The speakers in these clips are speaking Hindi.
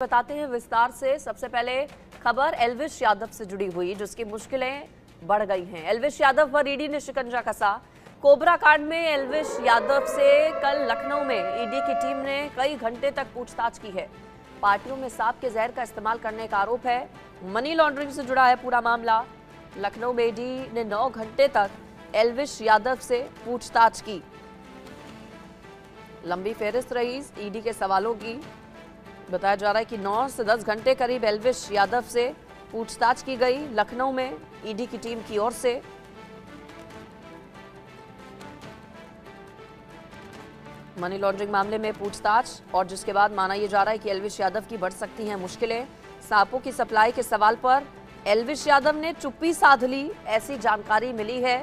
बताते हैं विस्तार से। सबसे पहले खबर एल्विश यादव से जुड़ी हुई, जिसकी मुश्किलें बढ़ गई हैं। एल्विश यादव पर ईडी ने शिकंजा कसा। कोबरा कांड में एल्विश यादव से कल लखनऊ में ईडी की टीम ने कई घंटे तक पूछताछ की है। पार्टियों में सांप के जहर का इस्तेमाल करने का आरोप है। मनी लॉन्ड्रिंग से जुड़ा है पूरा मामला। लखनऊ में ईडी ने 9 घंटे तक एल्विश यादव से पूछताछ की। लंबी फेहरिस्त रही ईडी के सवालों की। बताया जा रहा है कि 9 से 10 घंटे करीब एल्विश यादव से पूछताछ की गई लखनऊ में ईडी की टीम की ओर से। मनी लॉन्ड्रिंग मामले में पूछताछ, और जिसके बाद माना यह जा रहा है कि एल्विश यादव की बढ़ सकती हैं मुश्किलें। सांपों की सप्लाई के सवाल पर एल्विश यादव ने चुप्पी साध ली, ऐसी जानकारी मिली है।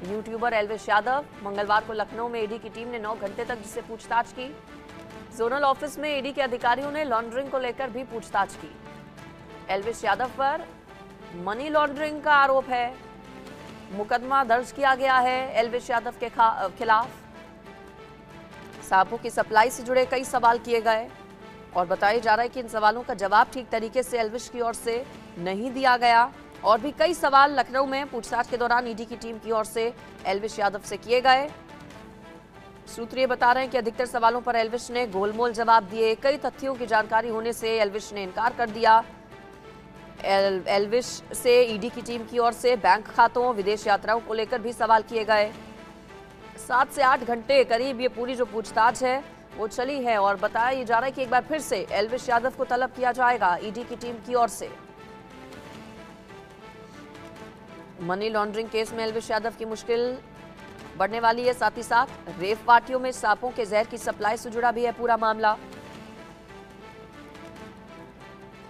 यूट्यूबर एल्विश यादव मंगलवार को लखनऊ में ईडी की टीम ने 9 घंटे तक जिससे पूछताछ की। जोनल ऑफिस में ईडी के अधिकारियों ने लॉन्ड्रिंग को लेकर भी पूछताछ की। एल्विश यादव पर मनी लॉन्ड्रिंग का आरोप है। मुकदमा दर्ज किया गया है एल्विश यादव के खिलाफ। सांपों की सप्लाई से जुड़े कई सवाल किए गए और बताया जा रहा है कि इन सवालों का जवाब ठीक तरीके से एल्विश की ओर से नहीं दिया गया। और भी कई सवाल लखनऊ में पूछताछ के दौरान ईडी की टीम की ओर से एल्विश यादव से किए गए। सूत्र ये बता रहे हैं कि अधिकतर सवालों पर एल्विश ने गोलमोल जवाब दिए। कई तथ्यों की जानकारी होने से एल्विश ने इनकार कर दिया। एल्विश से ईडी की टीम की ओर से बैंक खातों, विदेश यात्राओं को लेकर भी सवाल किए गए। 7 से 8 घंटे करीब ये पूरी जो पूछताछ है वो चली है और बताया जा रहा है कि एक बार फिर से एल्विश यादव को तलब किया जाएगा ईडी की टीम की ओर से। मनी लॉन्ड्रिंग केस में एल्विश यादव की मुश्किल बढ़ने वाली है। साथ ही साथ रेव पार्टियों में सांपों के जहर की सप्लाई से जुड़ा भी है पूरा मामला।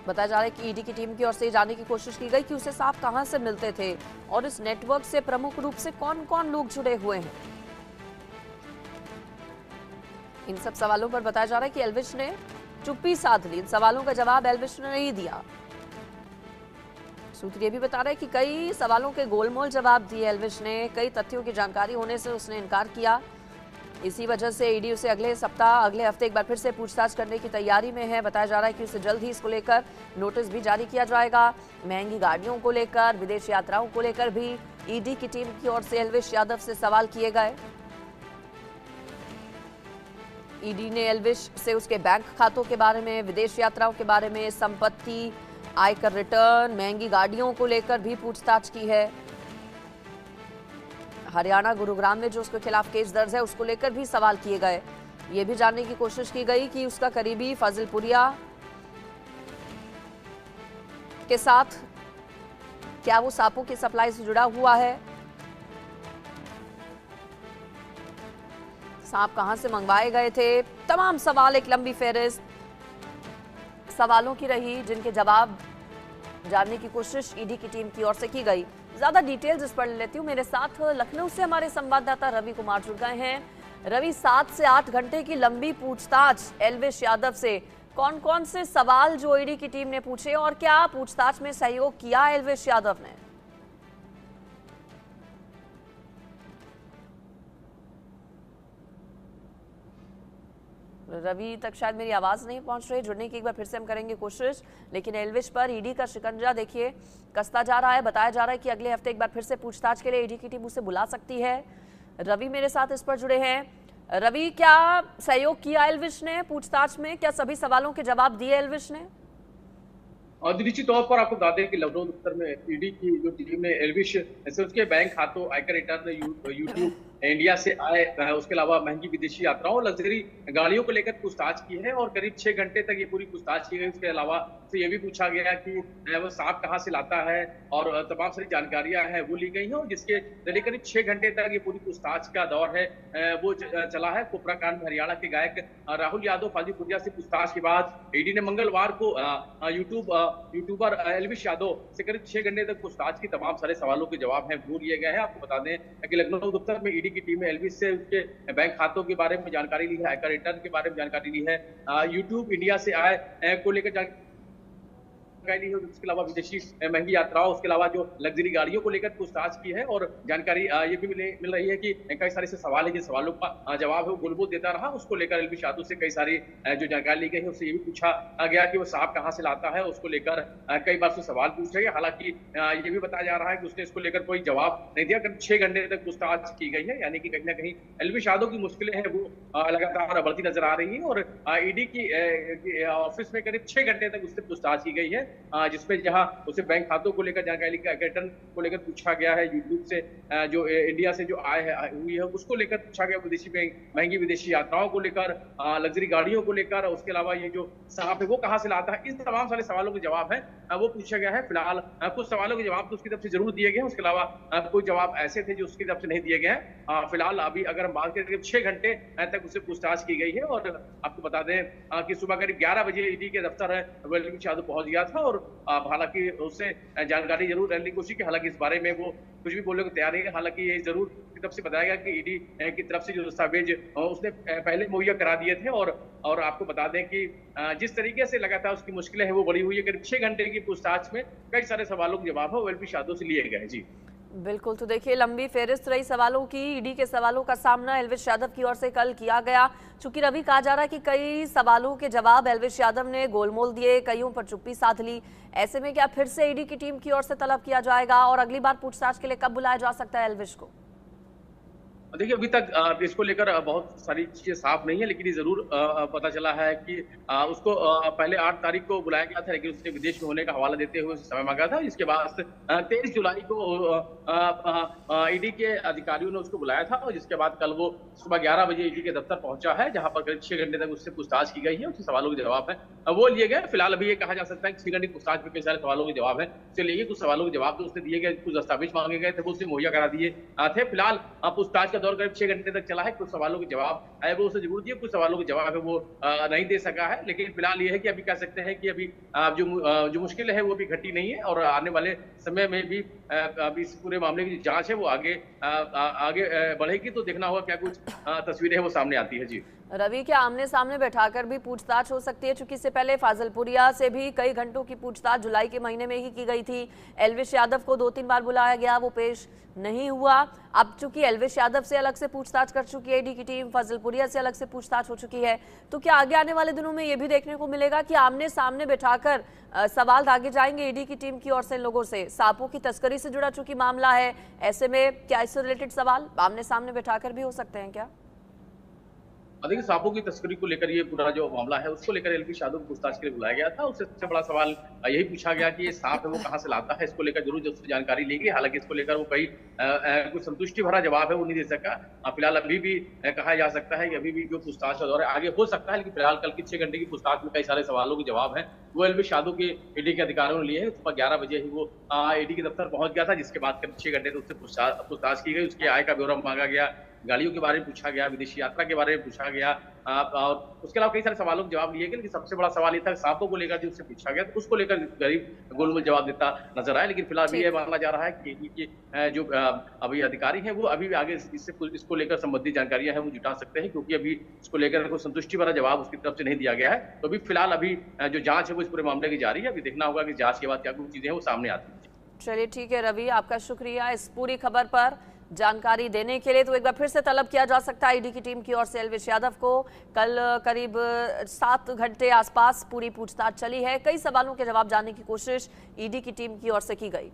बताया जा रहा है कि ईडी की टीम की ओर से जानने की कोशिश की गई कि उसे सांप कहां से मिलते थे और इस नेटवर्क से प्रमुख रूप से कौन कौन लोग जुड़े हुए हैं। इन सब सवालों पर बताया जा रहा है कि एल्विश ने चुप्पी साध ली। इन सवालों का जवाब एल्विश ने नहीं दिया। सूत्र ये भी बता रहे हैं कि कई सवालों के गोलमोल जवाब दिए एल्विश ने। कई तथ्यों की जानकारी होने से उसने इनकार किया। इसी वजह से ईडी उसे अगले हफ्ते एक बार फिर से पूछताछ करने की तैयारी में है। बताया जा रहा है कि उसे जल्द ही इसको लेकर नोटिस भी जारी किया जाएगा। महंगी गाड़ियों को लेकर, विदेश यात्राओं को लेकर भी ईडी की टीम की ओर से एल्विश यादव से सवाल किए गए। ईडी ने एल्विश से उसके बैंक खातों के बारे में, विदेश यात्राओं के बारे में, संपत्ति, आयकर रिटर्न, महंगी गाड़ियों को लेकर भी पूछताछ की है। हरियाणा गुरुग्राम में जो उसके खिलाफ केस दर्ज है उसको लेकर भी सवाल किए गए। ये भी जानने की कोशिश की गई कि उसका करीबी फजलपुरिया के साथ क्या वो सांपों की सप्लाई से जुड़ा हुआ है, सांप कहां से मंगवाए गए थे। तमाम सवाल, एक लंबी फेहरिस्त सवालों की रही जिनके जवाब जानने की कोशिश ईडी की टीम की ओर से की गई। ज्यादा डिटेल्स इस पर ले लेती हूँ। मेरे साथ लखनऊ से हमारे संवाददाता रवि कुमार जुड़ गए हैं। रवि, 7 से 8 घंटे की लंबी पूछताछ एल्विश यादव से, कौन कौन से सवाल जो ईडी की टीम ने पूछे और क्या पूछताछ में सहयोग किया एल्विश यादव ने? रवि तक शायद मेरी आवाज नहीं पहुंच रही। जुड़ने की एक बार फिर से हम करेंगे कोशिश, लेकिन एल्विश पर ईडी का शिकंजा देखिए कसता जा रहा है। बताया जा रहा है कि अगले हफ्ते एक बार फिर से पूछताछ के लिए ईडी की टीम उसे बुला सकती है। रवि मेरे साथ इस पर जुड़े हैं। रवि, क्या सहयोग किया एल्विश ने पूछताछ में? क्या सभी सवालों के जवाब दिए एल्विश ने? और निश्चित तौर पर आपको बता दें कि लखनऊ दफ्तर में ईडी की जो टीम ने एल्विश से उसके बैंक खातों, आयकर रिटर्न, यूट्यूब इंडिया से आए, उसके अलावा महंगी विदेशी यात्राओं, लग्जरी गाड़ियों को लेकर पूछताछ की है और करीब 6 घंटे तक ये पूरी पूछताछ की गई। उसके अलावा तो ये भी पूछा गया कि वो सांप कहाँ से लाता है और तमाम सारी जानकारियां हैं वो ली गई हैं। और जिसके जरिए करीब 6 घंटे तक ये पूरी पूछताछ का दौर है वो चला है। कोबरा कांड में हरियाणा के गायक राहुल यादव फाजीपुरिया से पूछताछ के बाद ईडी ने मंगलवार को यूट्यूबर एल्विश यादव से करीब 6 घंटे तक पूछताछ की तमाम सारे सवालों के जवाब हैं वो लिए गए हैं। आपको बता दें कि लखनऊ दफ्तर में ईडी की टीम ने एल्विश से उसके बैंक खातों के बारे में जानकारी ली है, आयकर रिटर्न के बारे में जानकारी ली है, यूट्यूब इंडिया से आए को लेकर जानकारी ली है, उसके अलावा विदेशी महंगी यात्राओं, उसके अलावा जो लग्जरी गाड़ियों को लेकर पूछताछ की है। और जानकारी ये भी मिल रही है कि कई सारे ऐसे सवाल है, जिन सवालों का जवाब है वो गुलबुल देता रहा। उसको लेकर एलविश यादव से कई सारी जो जानकारी ली गई है, उससे ये भी पूछा गया कि वो सांप कहाँ से लाता है। उसको लेकर कई बार से सवाल पूछे गए। हालांकि ये भी बताया जा रहा है कि उसने इसको लेकर कोई जवाब नहीं दिया। करीब 6 घंटे तक पूछताछ की गई है, यानी कि कहीं ना कहीं एलविश यादव की मुश्किलें हैं वो लगातार बढ़ती नजर आ रही है। और ईडी की ऑफिस में करीब 6 घंटे तक उससे पूछताछ की गई है, जिसमें जहां उसे बैंक खातों को लेकर जानकारी, रिटर्न को लेकर पूछा गया है, यूट्यूब से जो इंडिया से जो आय हुई है उसको लेकर पूछा गया, विदेशी महंगी विदेशी यात्राओं को लेकर, लग्जरी गाड़ियों को लेकर, उसके अलावा ये जो सांप है वो कहाँ से लाता है, इस तमाम सारे सवालों के जवाब है वो पूछा गया है। फिलहाल कुछ सवालों के जवाब तो उसकी तरफ से जरूर दिए गए हैं, उसके अलावा कुछ जवाब ऐसे थे जो उसकी तरफ से नहीं दिए गए हैं। फिलहाल अभी अगर हम बात करें, 6 घंटे तक उससे पूछताछ की गई है। और आपको बता दें कि सुबह करीब 11 बजे ईडी के दफ्तर है एलविश यादव पहुंच गया था। और हालांकि उससे जानकारी जरूर लेने की कोशिश की, हालांकि इस बारे में वो कुछ भी बोलने को तैयार नहीं है। हालांकि ये जरूर की तरफ से बताया गया कि ईडी की तरफ से जो दस्तावेज उसने पहले मुहैया करा दिए थे। और आपको बता दें कि जिस तरीके से लगातार उसकी मुश्किलें हैं वो बढ़ी हुई है। करीब 6 घंटे की पूछताछ में कई सारे सवालों के जवाब है वो एलविश यादव से लिए गए। जी बिल्कुल, तो देखिए लंबी फेहरिस्त रही सवालों की। ईडी के सवालों का सामना एलविश यादव की ओर से कल किया गया। चूंकि रवि कहा जा रहा है कि कई सवालों के जवाब एलविश यादव ने गोलमोल दिए, कईयों पर चुप्पी साध ली। ऐसे में क्या फिर से ईडी की टीम की ओर से तलब किया जाएगा और अगली बार पूछताछ के लिए कब बुलाया जा सकता है एलविश को? देखिए, अभी तक इसको लेकर बहुत सारी चीजें साफ नहीं है, लेकिन ये जरूर पता चला है कि उसको पहले 8 तारीख को बुलाया गया था, लेकिन उसने विदेश में होने का हवाला देते हुए समय मांगा था। इसके बाद 23 जुलाई को ईडी के अधिकारियों ने उसको बुलाया था, और जिसके बाद कल वो सुबह 11 बजे ईडी के दफ्तर पहुंचा है, जहां पर करीब 6 घंटे तक उससे पूछताछ की गई है। उसके सवालों के जवाब है वो लिए गए। फिलहाल अभी ये कहा जा सकता है कि 6 घंटे की पूछताछ में कई सारे सवालों के जवाब है चलिए, कुछ सवालों के जवाब तो उसने दिए गए, कुछ दस्तावेज मांगे गए थे वो उसने मुहैया करा दिए थे। फिलहाल पूछताछ का दौर करीब 6 घंटे तक चला है। कुछ सवालों के जवाब है वो उसे जरूर दिए, कुछ सवालों के जवाब है वो नहीं दे सका है। लेकिन फिलहाल ये है कि अभी कह सकते हैं कि अभी जो मुश्किल है वो भी घटी नहीं है, और आने वाले समय में भी अभी इस पूरे मामले की जांच है वो आगे बढ़ेगी, तो देखना होगा क्या कुछ तस्वीरें है वो सामने आती है। जी रवि, के आमने सामने बैठाकर भी पूछताछ हो सकती है? चूंकि इससे पहले फाजिलपुरिया से भी कई घंटों की पूछताछ जुलाई के महीने में ही की गई थी। एलविश यादव को 2-3 बार बुलाया गया, वो पेश नहीं हुआ। अब चूंकि एलविश यादव से अलग से पूछताछ कर चुकी है ईडी की टीम, फाजिलपुरिया से अलग से पूछताछ हो चुकी है, तो क्या आगे आने वाले दिनों में ये भी देखने को मिलेगा कि आमने सामने बैठाकर सवाल दागे जाएंगे ईडी की टीम की ओर से लोगों से? सांपों की तस्करी से जुड़ा चूंकि मामला है, ऐसे में क्या इससे रिलेटेड सवाल आमने सामने बैठाकर भी हो सकते हैं क्या? देखिए, सांपों की तस्करी को लेकर ये पूरा जो मामला है उसको लेकर एलविश यादव को पूछताछ के लिए बुलाया गया था। उससे सबसे बड़ा सवाल यही पूछा गया कि ये सांप है वो कहाँ से लाता है। इसको लेकर जरूर उससे जानकारी ली गई, हालांकि इसको लेकर वो कोई संतुष्टि भरा जवाब है वो नहीं दे सका। फिलहाल अभी भी कहा जा सकता है कि अभी भी जो पूछताछ का दौर है आगे हो सकता है, लेकिन फिलहाल कल की 6 घंटे की पूछताछ में कई सारे सवालों के जवाब है वो एलविश यादव के ईडी के अधिकारियों ने लिए है। सुबह 11 बजे ही वो ईडी के दफ्तर पहुंच गया था, जिसके बाद करीब 6 घंटे उससे पूछताछ की गई। उसके आय का ब्यौरा मांगा गया, गाड़ियों के बारे में पूछा गया, विदेशी यात्रा के बारे में पूछा गया, और उसके अलावा कई सारे सवालों के जवाब लिए गए। लेकिन सबसे बड़ा सवाल ये था सांपों को लेकर जो उससे पूछा गया, तो उसको लेकर गरीब गोलमोल जवाब देता नजर आया। लेकिन फिलहाल भी ये माना जा रहा है कि जो अभी अधिकारी हैं वो अभी भी आगे इसको लेकर संबंधित जानकारियां हैं वो जुटा सकते हैं, क्योंकि अभी इसको लेकर कोई संतुष्टि वाला जवाब उसकी तरफ से नहीं दिया गया है। तो अभी फिलहाल अभी जो जांच है वो इस पूरे मामले की जारी है। अभी देखना होगा कि जांच के बाद क्या कुछ चीजें हैं वो सामने आती है। चलिए ठीक है रवि, आपका शुक्रिया इस पूरी खबर पर जानकारी देने के लिए। तो एक बार फिर से तलब किया जा सकता है ईडी की टीम की ओर से एलविश यादव को। कल करीब 7 घंटे आसपास पूरी पूछताछ चली है, कई सवालों के जवाब जानने की कोशिश ईडी की टीम की ओर से की गई।